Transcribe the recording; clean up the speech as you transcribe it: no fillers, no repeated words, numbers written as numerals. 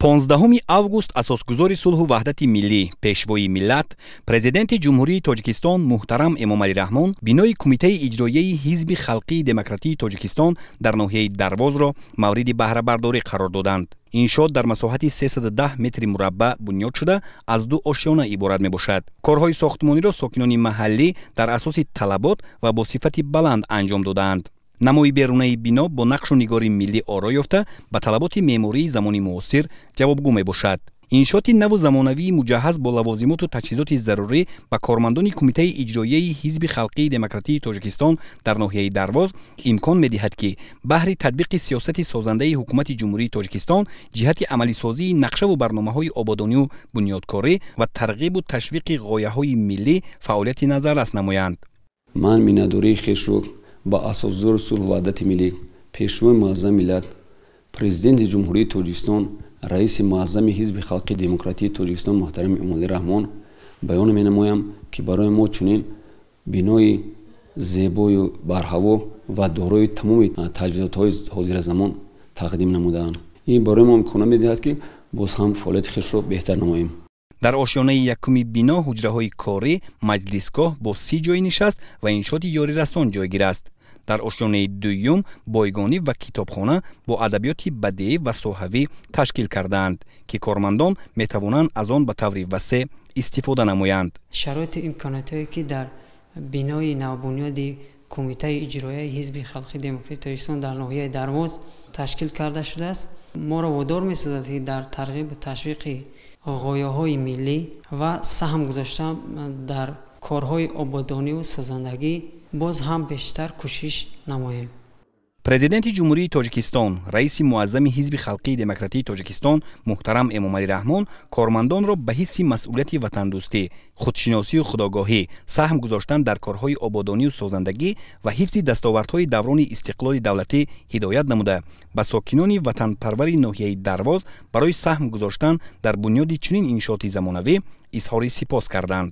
15 август асосгузори сулҳу ваҳдати миллӣ, пешвои миллат, президенти ҷумҳурии Тоҷикистон муҳтарам Эмомалӣ Раҳмон бинои Кумитаи иҷроияи Ҳизби Халқии Демократии Тоҷикистон дар ноҳияи Дарвозро мавриди баҳрабардорӣ қарор доданд. Иншоот дар масоҳати 310 метри мураббаъ бунёд шуда, аз 2 ошёна иборат мебошад. Корҳои сохтмониро сокинони маҳаллӣ дар асоси талабот ва бо сифати баланд анҷом додаанд. намои берунаи бино бо нақшу нигори миллӣ оро ёфта ба талаботи меъмории замони муосир ҷавобгӯ мебошад. иншооти наву замонавии муҷаҳҳаз бо лавозимоту таҷҳизоти зарурӣ ба кормандони Кумитаи иҷроияи Ҳизби Халқии Демократии Тоҷикистон дар ноҳияи Дарвоз имкон медиҳад ки баҳри татбиқи сиёсати созандаи ҳукумати Ҷумҳурии Тоҷикистон ҷиҳати амалисозии нақшаву барномаҳои ободонию бунёдкорӣ ва тарғибу ташвиқи ғояҳои миллӣ фаъолияти назаррас намоянд. ман миннатдории хешро ба асосгузори сулҳу ваҳдати миллӣ, пешвои муаззами миллат, президенти ҷумҳурии Тоҷикистон, раиси муаззами Ҳизби Халқии Демократии Тоҷикистон муҳтарами Эмомалӣ Раҳмон баён менамоям, ки барои мо чунин бинои зебою барҳаво ва дорои тамоми таҷҳизотҳои ҳозиразамон тақдим намудаанд. ин барои мо имкон медиҳад ки боз ҳам фаъолияти хешро беҳтар намоем. дар ошёнаи якуми бино ҳуҷраҳои корӣ, маҷлисгоҳ бо 30 ҷойи нишаст ва иншооти ёрирасон ҷойгир аст. дар ошёнаи дуюм бойгонӣ ва китобхона бо адабиёти бадеӣ ва соҳавӣ ташкил кардаанд, ки кормандон метавонанд аз он ба таври васеъ истифода намоянд. шароити имконоте ки дар бинои навбунёди Кумитаи иҷроияи Ҳизби Халқии Демократии Тоҷикистон дар ноҳияи Дарвоз ташкил карда шудааст, моро водор месозад ки дар тарғибу ташвиқи ғояҳои миллӣ ва саҳм гузоштан дар корҳои ободониву созандагӣ боз ҳам бештар кӯшиш намоем. президенти ҷумҳурии Тоҷикистон, раиси муаззами Ҳизби Халқии Демократии Тоҷикистон муҳтарам Эмомалӣ Раҳмон кормандонро ба ҳисси масъулияти ватандӯстӣ, худшиносию худогоҳӣ, саҳм гузоштан дар корҳои ободонию созандагӣ ва ҳифзи дастовардҳои даврони истиқлоли давлатӣ ҳидоят намуда, ба сокинони ватанпарвари ноҳияи Дарвоз барои саҳм гузоштан дар бунёди чунин иншооти замонавӣ изҳори сипос карданд.